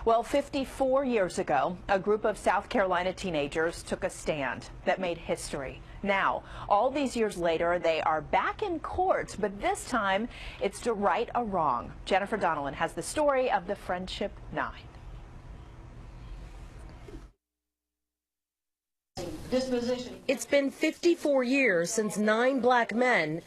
Well, 54 years ago, a group of South Carolina teenagers took a stand that made history. Now, all these years later, they are back in court, but this time it's to right a wrong. Jennifer Donnellan has the story of the Friendship 9. It's been 54 years since 9 black men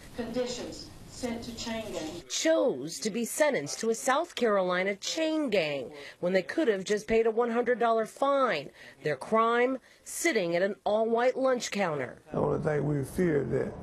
sent to chain gang chose to be sentenced to a South Carolina chain gang when they could have just paid a $100 fine. Their crime, sitting at an all-white lunch counter. The only thing we feared that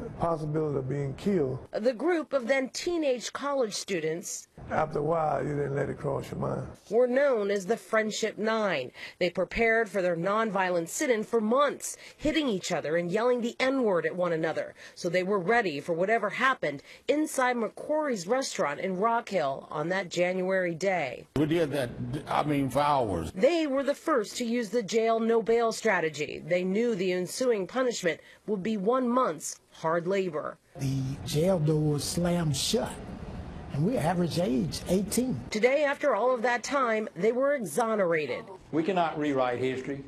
the possibility of being killed. The group of then teenage college students, After a while, you didn't let it cross your mind. were known as the Friendship 9. They prepared for their nonviolent sit-in for months, hitting each other and yelling the N-word at one another. So they were ready for whatever happened inside McQuarrie's restaurant in Rock Hill on that January day. We did that, for hours. They were the first to use the jail no bail strategy. They knew the ensuing punishment would be 1 month's hard labor. The jail doors slammed shut, and we're average age 18. Today, after all of that time, they were exonerated. We cannot rewrite history,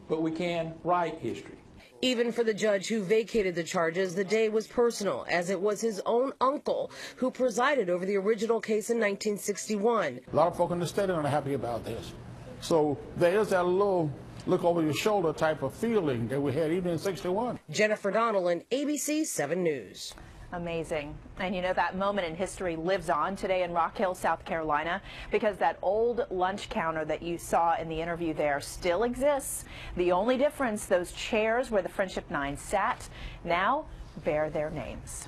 but we can write history. Even for the judge who vacated the charges, the day was personal, as it was his own uncle who presided over the original case in 1961. A lot of folk in the state aren't happy about this. So there is that little look over your shoulder type of feeling that we had even in 61. Jennifer Donnellan, ABC 7 News. Amazing. And you know, that moment in history lives on today in Rock Hill, South Carolina, because that old lunch counter that you saw in the interview there still exists. The only difference, those chairs where the Friendship 9 sat now bear their names.